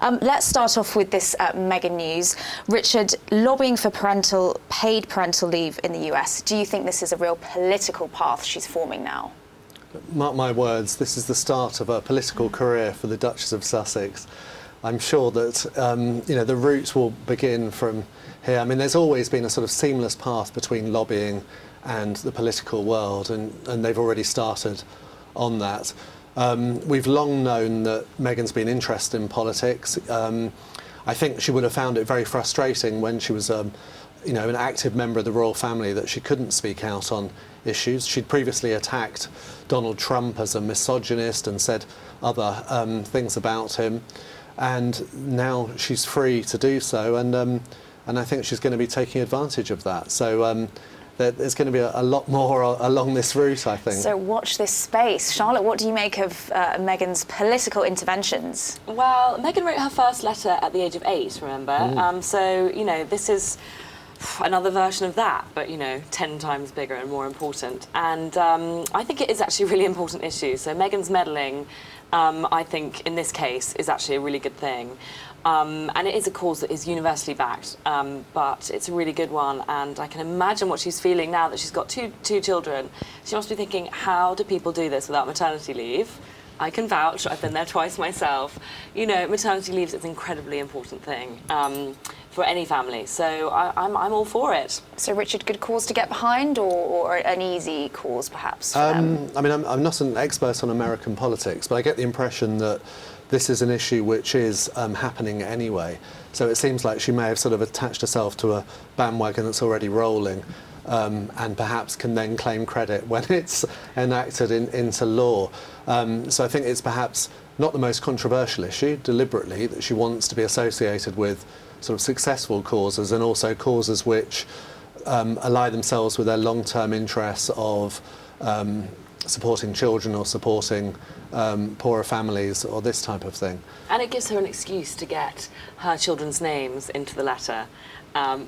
Let's start off with this Meghan news. Richard, lobbying for paid parental leave in the US. Do you think this is a real political path she's forming now? Mark my words, this is the start of a political career for the Duchess of Sussex. I'm sure that the route will begin from here. I mean, there's always been a sort of seamless path between lobbying and the political world, and they've already started on that. We've long known that Meghan's been interested in politics. I think she would have found it very frustrating when she was an active member of the royal family that she couldn't speak out on issues. She'd previously attacked Donald Trump as a misogynist and said other things about him, and now she's free to do so, and I think she's going to be taking advantage of that. So there's going to be a lot more along this route, I think. So watch this space. Charlotte, what do you make of Meghan's political interventions? Well, Meghan wrote her first letter at the age of 8, remember? So, this is another version of that, but, 10 times bigger and more important. And I think it is actually a really important issue. So Meghan's meddling, I think, in this case, is actually a really good thing. And it is a cause that is universally backed, but it's a really good one, and I can imagine what she's feeling now that she's got two children. She must be thinking, how do people do this without maternity leave? I can vouch, I've been there twice myself. Maternity leave is an incredibly important thing for any family, so I'm all for it. So, Richard, good cause to get behind, or an easy cause, perhaps? I mean, I'm not an expert on American politics, but I get the impression that this is an issue which is happening anyway. So it seems like she may have sort of attached herself to a bandwagon that's already rolling, and perhaps can then claim credit when it's enacted into law. So I think it's perhaps not the most controversial issue, deliberately, that she wants to be associated with sort of successful causes, and also causes which ally themselves with their long-term interests of supporting children or supporting poorer families or this type of thing. And it gives her an excuse to get her children's names into the letter,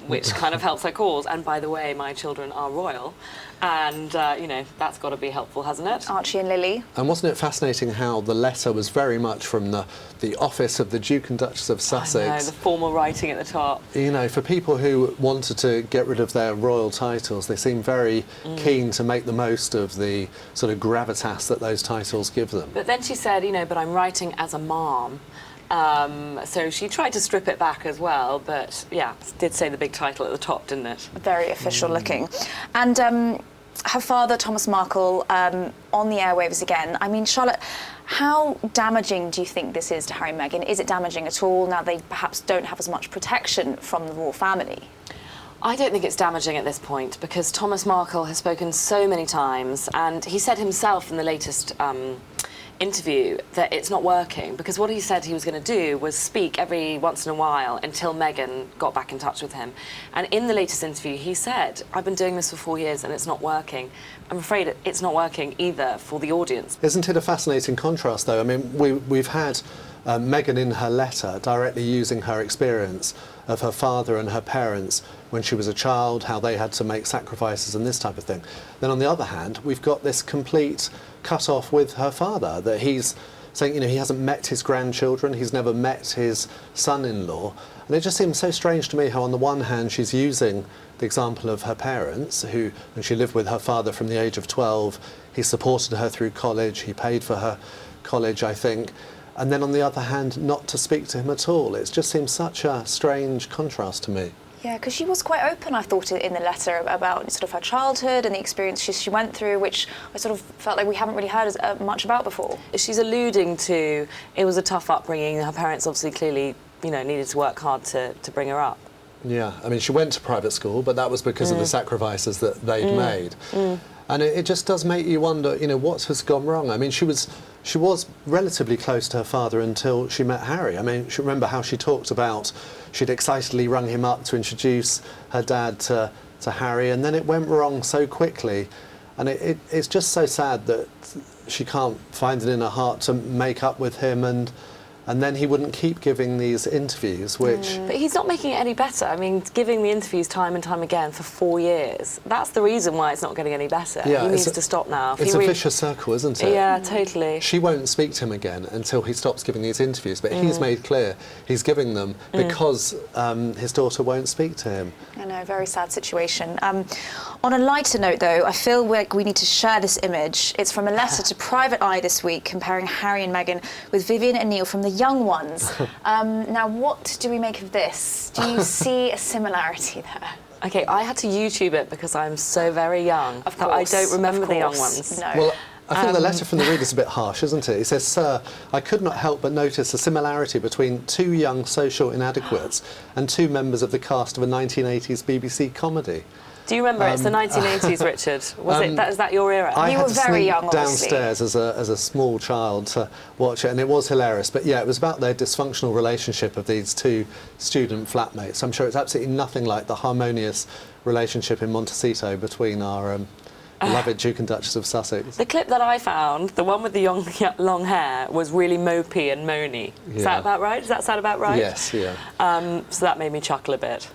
which kind of helps her cause. And by the way, my children are royal, and that's got to be helpful, hasn't it? Archie and Lily. And wasn't it fascinating how the letter was very much from the office of the Duke and Duchess of Sussex? I know, the formal writing at the top. For people who wanted to get rid of their royal titles, they seem very keen to make the most of the sort of gravitas that those titles give them. But then she said, but I'm writing as a mom. So she tried to strip it back as well, but yeah, did say the big title at the top, didn't it? Very official looking. And her father, Thomas Markle, on the airwaves again. I mean, Charlotte, how damaging do you think this is to Harry and Meghan? Is it damaging at all now they perhaps don't have as much protection from the royal family? I don't think it's damaging at this point, because Thomas Markle has spoken so many times, and he said himself in the latest interview that it's not working, because what he said he was going to do was speak every once in a while until Meghan got back in touch with him. And in the latest interview he said, I've been doing this for 4 years and it's not working. I'm afraid it's not working either for the audience. Isn't it a fascinating contrast, though? I mean, we've had Meghan in her letter directly using her experience of her father and her parents when she was a child, how they had to make sacrifices and this type of thing. Then on the other hand, we've got this complete cut-off with her father, that he's saying, he hasn't met his grandchildren, he's never met his son-in-law. And it just seems so strange to me how on the one hand she's using the example of her parents, when she lived with her father from the age of 12, he supported her through college, he paid for her college, I think, and then on the other hand not to speak to him at all. It just seems such a strange contrast to me. Yeah, because she was quite open, I thought, in the letter about sort of her childhood and the experiences she went through, which I sort of felt like we haven't really heard much about before. She's alluding to it was a tough upbringing. Her parents obviously clearly, needed to work hard to bring her up. Yeah, I mean, she went to private school, but that was because of the sacrifices that they'd made. And it just does make you wonder, what has gone wrong? I mean, she was relatively close to her father until she met Harry. I mean, she remember how she talked about she'd excitedly rung him up to introduce her dad to Harry, and then it went wrong so quickly. And it's just so sad that she can't find it in her heart to make up with him and and then he wouldn't keep giving these interviews, which... But he's not making it any better. I mean, giving the interviews time and time again for 4 years, that's the reason why it's not getting any better. Yeah, he needs to stop now. It's a vicious circle, isn't it? Yeah, totally. She won't speak to him again until he stops giving these interviews, but he's made clear he's giving them because his daughter won't speak to him. I know, very sad situation. On a lighter note, though, I feel like we need to share this image. It's from a letter to Private Eye this week comparing Harry and Meghan with Vivian and Neil from The Young Ones. Now, what do we make of this? Do you see a similarity there? Okay, I had to YouTube it because I'm so very young. Of that course, I don't remember of The Young course. Ones. No. Well, I think the letter from the reader's a bit harsh, isn't it? He says, "Sir, I could not help but notice a similarity between two young social inadequates and two members of the cast of a 1980s BBC comedy." Do you remember? It's the 1980s, Richard. Is that your era? I You had were to very sneak young, obviously. downstairs as a small child to watch it, and it was hilarious. But yeah, it was about their dysfunctional relationship of these two student flatmates. I'm sure it's absolutely nothing like the harmonious relationship in Montecito between our beloved Duke and Duchess of Sussex. The clip that I found, the one with the long hair, was really mopey and moany. Is that about right? Does that sound about right? Yes, yeah. So that made me chuckle a bit.